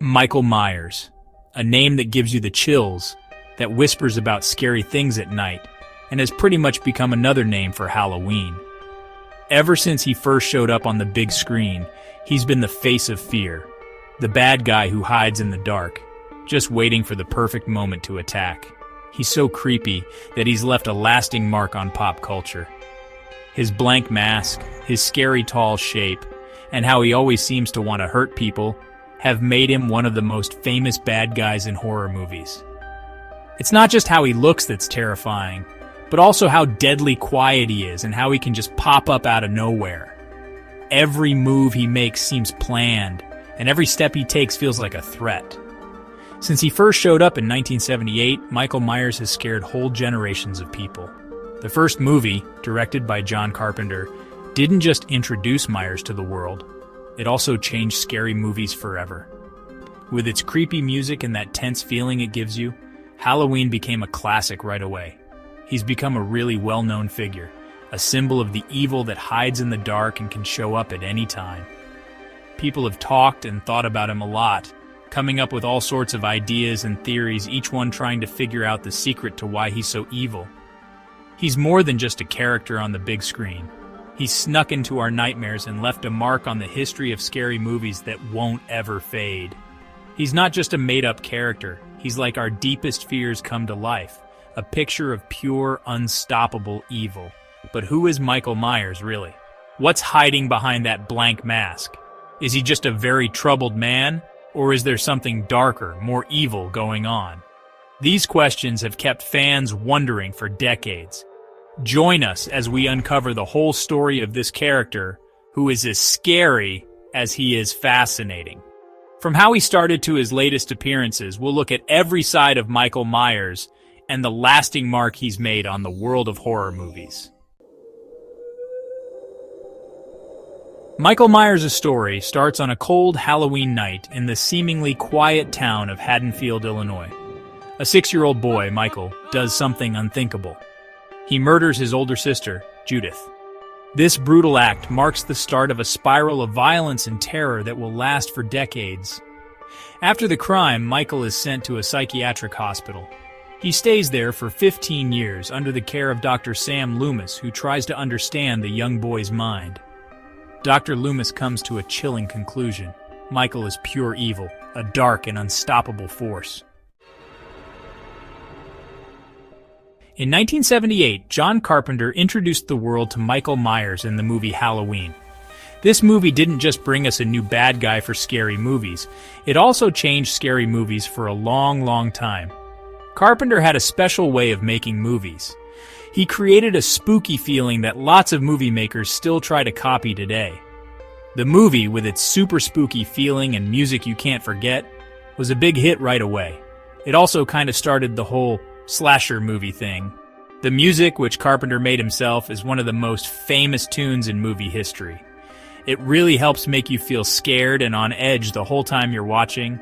Michael Myers, a name that gives you the chills, that whispers about scary things at night, and has pretty much become another name for Halloween. Ever since he first showed up on the big screen, he's been the face of fear, the bad guy who hides in the dark, just waiting for the perfect moment to attack. He's so creepy that he's left a lasting mark on pop culture. His blank mask, his scary tall shape, and how he always seems to want to hurt people have made him one of the most famous bad guys in horror movies. It's not just how he looks that's terrifying, but also how deadly quiet he is and how he can just pop up out of nowhere. Every move he makes seems planned, and every step he takes feels like a threat. Since he first showed up in 1978, Michael Myers has scared whole generations of people. The first movie, directed by John Carpenter, didn't just introduce Myers to the world, it also changed scary movies forever. With its creepy music and that tense feeling it gives you, Halloween became a classic right away. He's become a really well-known figure, a symbol of the evil that hides in the dark and can show up at any time. People have talked and thought about him a lot, coming up with all sorts of ideas and theories, each one trying to figure out the secret to why he's so evil. He's more than just a character on the big screen. He's snuck into our nightmares and left a mark on the history of scary movies that won't ever fade. He's not just a made-up character. He's like our deepest fears come to life, a picture of pure, unstoppable evil. But who is Michael Myers, really? What's hiding behind that blank mask? Is he just a very troubled man, or is there something darker, more evil going on? These questions have kept fans wondering for decades. Join us as we uncover the whole story of this character, who is as scary as he is fascinating. From how he started to his latest appearances, we'll look at every side of Michael Myers and the lasting mark he's made on the world of horror movies. Michael Myers' story starts on a cold Halloween night in the seemingly quiet town of Haddonfield, Illinois. A 6-year-old boy, Michael, does something unthinkable. He murders his older sister, Judith. This brutal act marks the start of a spiral of violence and terror that will last for decades. After the crime, Michael is sent to a psychiatric hospital. He stays there for 15 years under the care of Dr. Sam Loomis, who tries to understand the young boy's mind. Dr. Loomis comes to a chilling conclusion. Michael is pure evil, a dark and unstoppable force. In 1978, John Carpenter introduced the world to Michael Myers in the movie Halloween. This movie didn't just bring us a new bad guy for scary movies, it also changed scary movies for a long, long time. Carpenter had a special way of making movies. He created a spooky feeling that lots of movie makers still try to copy today. The movie, with its super spooky feeling and music you can't forget, was a big hit right away. It also kind of started the whole slasher movie thing. The music, which Carpenter made himself, is one of the most famous tunes in movie history. It really helps make you feel scared and on edge the whole time you're watching.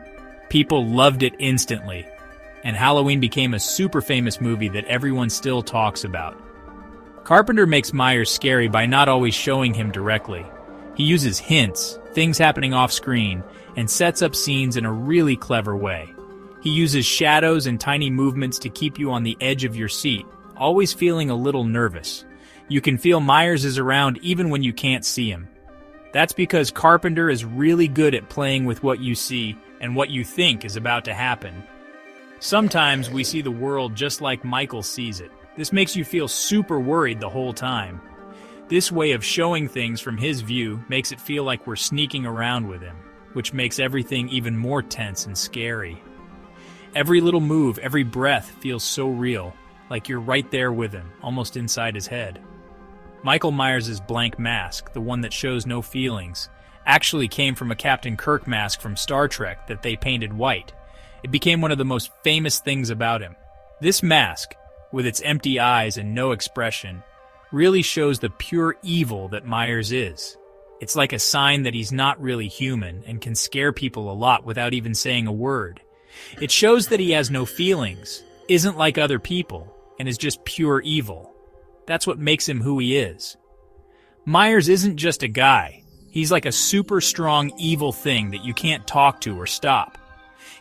People loved it instantly, and Halloween became a super famous movie that everyone still talks about. Carpenter makes Myers scary by not always showing him directly. He uses hints, things happening off-screen, and sets up scenes in a really clever way. He uses shadows and tiny movements to keep you on the edge of your seat, always feeling a little nervous. You can feel Myers is around even when you can't see him. That's because Carpenter is really good at playing with what you see and what you think is about to happen. Sometimes we see the world just like Michael sees it. This makes you feel super worried the whole time. This way of showing things from his view makes it feel like we're sneaking around with him, which makes everything even more tense and scary. Every little move, every breath feels so real, like you're right there with him, almost inside his head. Michael Myers' blank mask, the one that shows no feelings, actually came from a Captain Kirk mask from Star Trek that they painted white. It became one of the most famous things about him. This mask, with its empty eyes and no expression, really shows the pure evil that Myers is. It's like a sign that he's not really human and can scare people a lot without even saying a word. It shows that he has no feelings, isn't like other people, and is just pure evil. That's what makes him who he is. Myers isn't just a guy. He's like a super strong evil thing that you can't talk to or stop.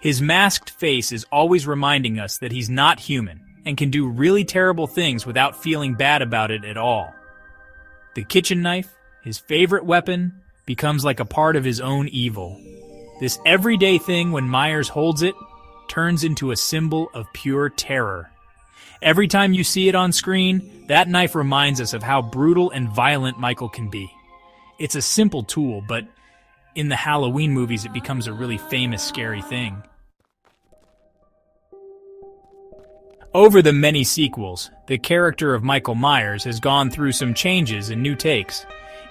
His masked face is always reminding us that he's not human and can do really terrible things without feeling bad about it at all. The kitchen knife, his favorite weapon, becomes like a part of his own evil. This everyday thing, when Myers holds it, turns into a symbol of pure terror. Every time you see it on screen, that knife reminds us of how brutal and violent Michael can be. It's a simple tool, but in the Halloween movies it becomes a really famous, scary thing. Over the many sequels, the character of Michael Myers has gone through some changes and new takes.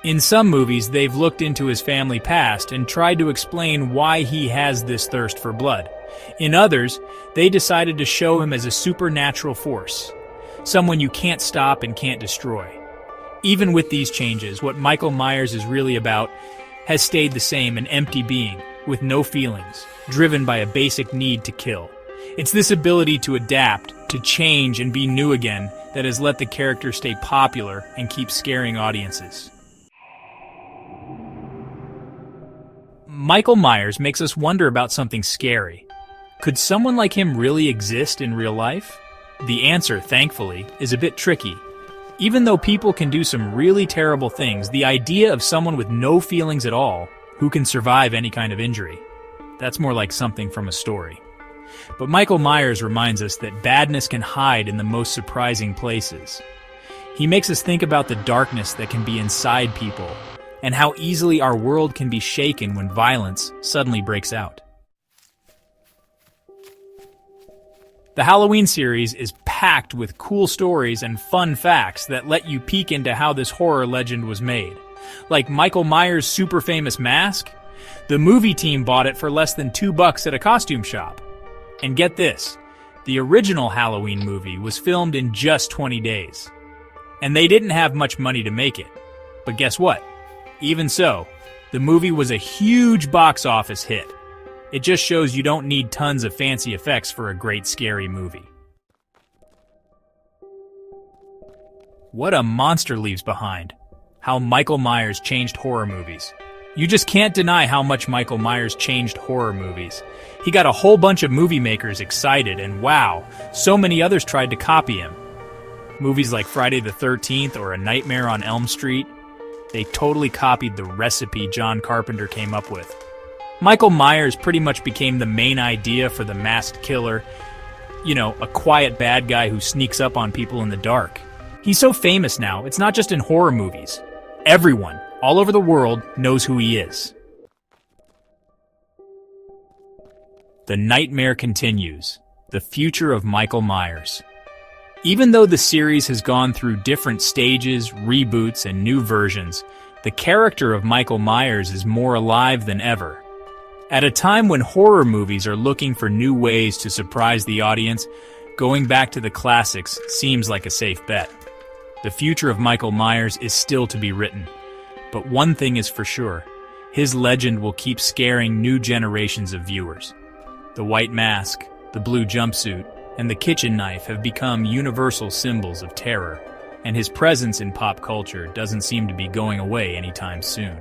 In some movies, they've looked into his family past and tried to explain why he has this thirst for blood. In others, they decided to show him as a supernatural force, someone you can't stop and can't destroy. Even with these changes, what Michael Myers is really about has stayed the same, an empty being, with no feelings, driven by a basic need to kill. It's this ability to adapt, to change and be new again, that has let the character stay popular and keep scaring audiences. Michael Myers makes us wonder about something scary. Could someone like him really exist in real life? The answer, thankfully, is a bit tricky. Even though people can do some really terrible things, the idea of someone with no feelings at all, who can survive any kind of injury, that's more like something from a story. But Michael Myers reminds us that badness can hide in the most surprising places. He makes us think about the darkness that can be inside people, and how easily our world can be shaken when violence suddenly breaks out. The Halloween series is packed with cool stories and fun facts that let you peek into how this horror legend was made. Like Michael Myers' super famous mask, the movie team bought it for less than $2 at a costume shop. And get this, the original Halloween movie was filmed in just 20 days. And they didn't have much money to make it. But guess what? Even so, the movie was a huge box office hit. It just shows you don't need tons of fancy effects for a great scary movie. What a monster leaves behind. How Michael Myers changed horror movies. You just can't deny how much Michael Myers changed horror movies. He got a whole bunch of movie makers excited, and wow, so many others tried to copy him. Movies like Friday the 13th or A Nightmare on Elm Street, they totally copied the recipe John Carpenter came up with. Michael Myers pretty much became the main idea for the masked killer. You know, a quiet bad guy who sneaks up on people in the dark. He's so famous now, it's not just in horror movies. Everyone, all over the world, knows who he is. The nightmare continues. The future of Michael Myers. Even though the series has gone through different stages, reboots, and new versions, the character of Michael Myers is more alive than ever. At a time when horror movies are looking for new ways to surprise the audience, going back to the classics seems like a safe bet. The future of Michael Myers is still to be written. But one thing is for sure, his legend will keep scaring new generations of viewers. The white mask, the blue jumpsuit, and the kitchen knife have become universal symbols of terror, and his presence in pop culture doesn't seem to be going away anytime soon.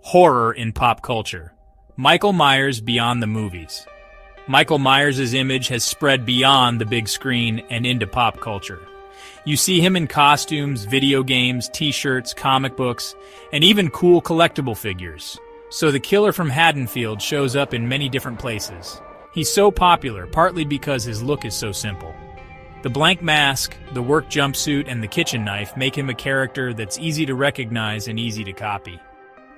Horror in pop culture. Michael Myers beyond the movies. Michael Myers' image has spread beyond the big screen and into pop culture. You see him in costumes, video games, t-shirts, comic books, and even cool collectible figures. So the killer from Haddonfield shows up in many different places. He's so popular, partly because his look is so simple. The blank mask, the work jumpsuit, and the kitchen knife make him a character that's easy to recognize and easy to copy.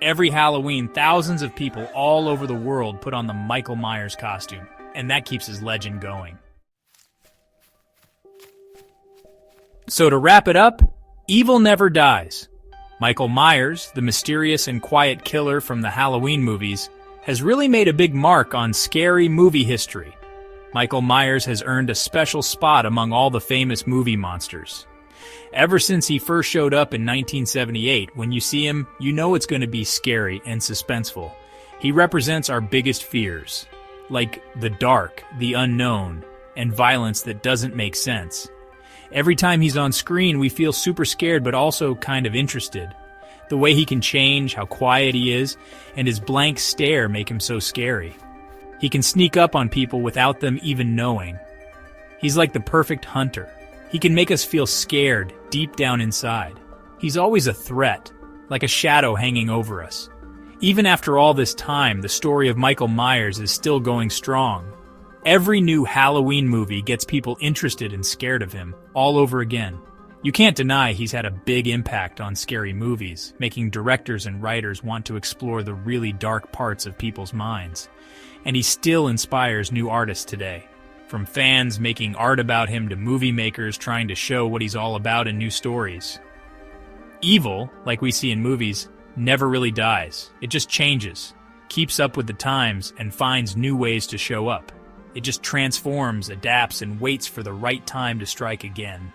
Every Halloween, thousands of people all over the world put on the Michael Myers costume, and that keeps his legend going. So to wrap it up, evil never dies. Michael Myers, the mysterious and quiet killer from the Halloween movies, has really made a big mark on scary movie history. Michael Myers has earned a special spot among all the famous movie monsters. Ever since he first showed up in 1978, when you see him, you know it's going to be scary and suspenseful. He represents our biggest fears, like the dark, the unknown, and violence that doesn't make sense. Every time he's on screen, we feel super scared but also kind of interested. The way he can change, how quiet he is, and his blank stare make him so scary. He can sneak up on people without them even knowing. He's like the perfect hunter. He can make us feel scared deep down inside. He's always a threat, like a shadow hanging over us. Even after all this time, the story of Michael Myers is still going strong. Every new Halloween movie gets people interested and scared of him, all over again. You can't deny he's had a big impact on scary movies, making directors and writers want to explore the really dark parts of people's minds. And he still inspires new artists today. From fans making art about him to movie makers trying to show what he's all about in new stories. Evil, like we see in movies, never really dies. It just changes, keeps up with the times, and finds new ways to show up. It just transforms, adapts, and waits for the right time to strike again.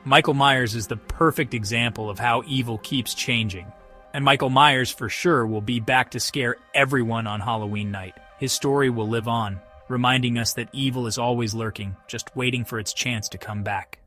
Michael Myers is the perfect example of how evil keeps changing. And Michael Myers for sure will be back to scare everyone on Halloween night. His story will live on, reminding us that evil is always lurking, just waiting for its chance to come back.